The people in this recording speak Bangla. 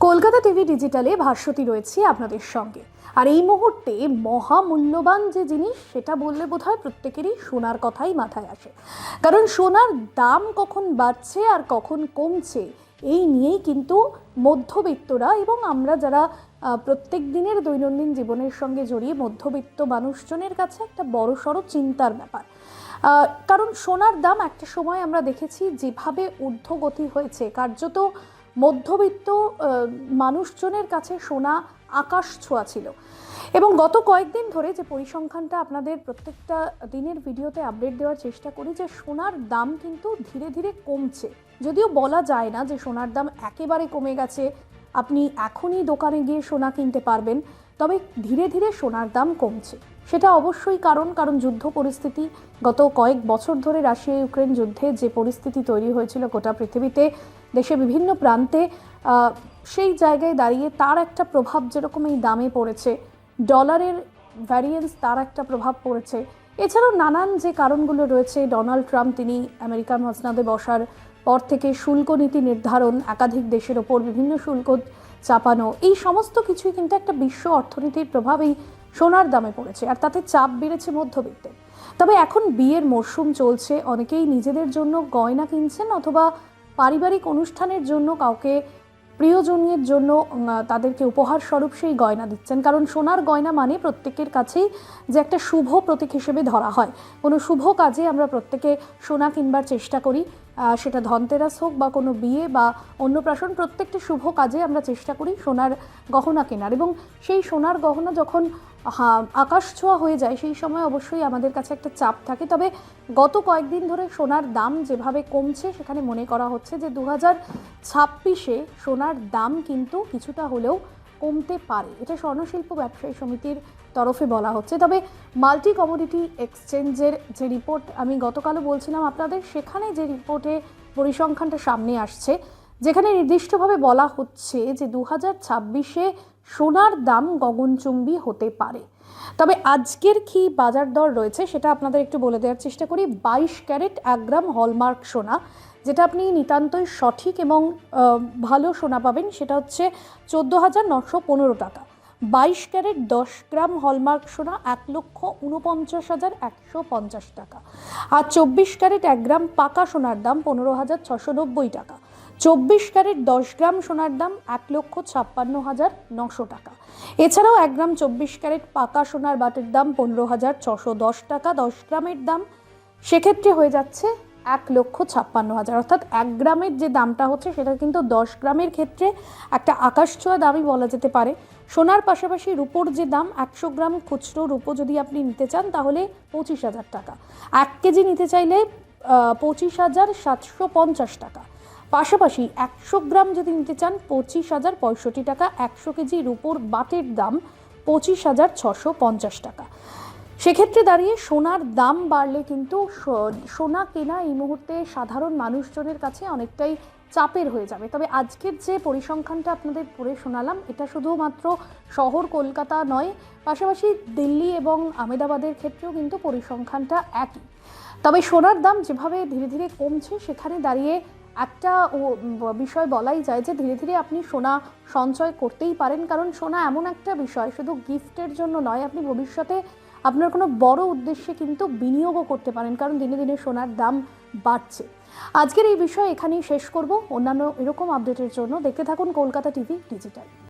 কলকাতা টিভি ডিজিটালে ভাস্বতী রয়েছে আপনাদের সঙ্গে। আর এই মুহূর্তে মহামূল্যবান যে জিনিস সেটা বললে বোধহয় প্রত্যেকেরই সোনার কথাই মাথায় আসে। কারণ সোনার দাম কখন বাড়ছে আর কখন কমছে এই নিয়েই কিন্তু মধ্যবিত্তরা এবং আমরা যারা প্রত্যেক দিনের দৈনন্দিন জীবনের সঙ্গে জড়িয়ে মধ্যবিত্ত মানুষজনের কাছে একটা বড়সড় চিন্তার ব্যাপার। কারণ সোনার দাম একটা সময় আমরা দেখেছি যেভাবে ঊর্ধ্বগতি হয়েছে, কার্যত মধ্যবিত্ত মানুষজনের কাছে সোনা আকাশ ছোঁয়া ছিল। এবং গত কয়েকদিন ধরে যে পরিসংখ্যানটা আপনাদের প্রত্যেকটা দিনের ভিডিওতে আপডেট দেওয়ার চেষ্টা করি, যে সোনার দাম কিন্তু ধীরে ধীরে কমছে। যদিও বলা যায় না যে সোনার দাম একেবারে কমে গেছে, আপনি এখনই দোকানে গিয়ে সোনা কিনতে পারবেন, তবে ধীরে ধীরে সোনার দাম কমছে। সেটা অবশ্যই কারণ যুদ্ধ পরিস্থিতি, গত কয়েক বছর ধরে রাশিয়া ইউক্রেন যুদ্ধে যে পরিস্থিতি তৈরি হয়েছিল গোটা পৃথিবীতে, দেশে বিভিন্ন প্রান্তে, সেই জায়গায় দাঁড়িয়ে তার একটা প্রভাব যেরকম এই দামে পড়েছে, ডলারের ভ্যারিয়েন্স তার একটা প্রভাব পড়েছে। এছাড়াও নানান যে কারণগুলো রয়েছে, ডোনাল্ড ট্রাম্প তিনি আমেরিকার মসনদে বসার পর থেকে শুল্ক নীতি নির্ধারণ, একাধিক দেশের ওপর বিভিন্ন শুল্ক চাপানো, এই সমস্ত কিছুই কিন্তু একটা বিশ্ব অর্থনীতির প্রভাব এই সোনার দামে পড়েছে, আর তাতে চাপ বেড়েছে মধ্যবিত্তের। তবে এখন বিয়ের মরশুম চলছে, অনেকেই নিজেদের জন্য গয়না কিনছেন অথবা পারিবারিক অনুষ্ঠানের জন্য কাউকে প্রিয়জনের জন্য তাদেরকে উপহার স্বরূপ সেই গয়না দিচ্ছেন। কারণ সোনার গয়না মানে প্রত্যেকের কাছেই যে একটা শুভ প্রতীক হিসেবে ধরা হয়। কোনো শুভ কাজে আমরা প্রত্যেকে সোনা কিনবার চেষ্টা করি, সেটা ধনতেরাস হোক বা কোনো বিয়ে বা অন্নপ্রাশন, প্রত্যেকটি শুভ কাজে আমরা চেষ্টা করি সোনার গহনা কেনার। এবং সেই সোনার গহনা যখন আকাশ ছোঁয়া হয়ে যায় সেই সময় অবশ্যই আমাদের কাছে একটা চাপ থাকে। তবে গত কয়েকদিন ধরে সোনার দাম যেভাবে কমছে, সেখানে মনে করা হচ্ছে যে 2026-এ সোনার দাম কিন্তু কিছুটা হলেও কমতে পারে। এটা স্বর্ণশিল্প ব্যবসায়ী সমিতির তরফে বলা হচ্ছে। তবে মাল্টি কমোডিটি এক্সচেঞ্জের যে রিপোর্ট আমি গতকালও বলছিলাম আপনাদের, সেখানে যে রিপোর্টে পরিসংখ্যানটা সামনে আসছে, যেখানে নির্দিষ্টভাবে বলা হচ্ছে যে 2026-এ সোনার দাম গগনচুম্বী হতে পারে। তবে আজকের কি বাজার দর রয়েছে সেটা আপনাদের একটু বলে দেওয়ার চেষ্টা করি। 22 ক্যারেট 1 গ্রাম হলমার্ক সোনা, যেটা আপনি নিতান্তই সঠিক এবং ভালো সোনা পাবেন, সেটা হচ্ছে 14,915 টাকা। 22 ক্যারেট 10 গ্রাম হলমার্ক সোনা 1,49,150 টাকা। আর 24 ক্যারেট 1 গ্রাম পাকা সোনার দাম 15,690 টাকা। 24 ক্যারেট 10 গ্রাম সোনার দাম 1,56,900 টাকা। এছাড়াও 1 গ্রাম 24 ক্যারেট পাকা সোনার বাটের দাম 15,610 টাকা। 10 গ্রামের দাম সেক্ষেত্রে হয়ে যাচ্ছে 1,56,000, অর্থাৎ 1 গ্রামের যে দামটা হচ্ছে সেটা কিন্তু 10 গ্রামের ক্ষেত্রে একটা আকাশ ছোঁয়া দামই বলা যেতে পারে। সোনার পাশাপাশি রূপোর যে দাম, 100 গ্রাম খুচরো রূপো যদি আপনি নিতে চান তাহলে 25,000 টাকা, 1 কেজি নিতে চাইলে 25,750 টাকা। পাশাপাশি 100 গ্রাম যদি নিতে চান 25,065 টাকা। 100 কেজি রূপোর বাটের দাম 25,650 টাকা। সেক্ষেত্রে দাঁড়িয়ে সোনার দাম বাড়লে কিন্তু সোনা কেনা এই মুহূর্তে সাধারণ মানুষজনের কাছে অনেকটাই চাপের হয়ে যাবে। তবে আজকের যে পরিসংখ্যানটা আপনাদের পড়ে শোনালাম, এটা শুধুমাত্র শহর কলকাতা নয়, পাশাপাশি দিল্লি এবং আহমেদাবাদের ক্ষেত্রেও কিন্তু পরিসংখ্যানটা একই। তবে সোনার দাম যেভাবে ধীরে ধীরে কমছে, সেখানে দাঁড়িয়ে একটা বিষয় বলাই যায় যে ধীরে ধীরে আপনি সোনা সঞ্চয় করতেই পারেন। কারণ সোনা এমন একটা বিষয়, শুধু গিফটের জন্য নয়, আপনি ভবিষ্যতে আপনার কোনো বড় উদ্দেশ্যে কিন্তু বিনিয়োগও করতে পারেন, কারণ দিনে দিনে সোনার দাম বাড়ছে। আজকের এই বিষয় এখানেই শেষ করব। অন্যান্য এরকম আপডেটের জন্য দেখতে থাকুন কলকাতা টিভি ডিজিটাল।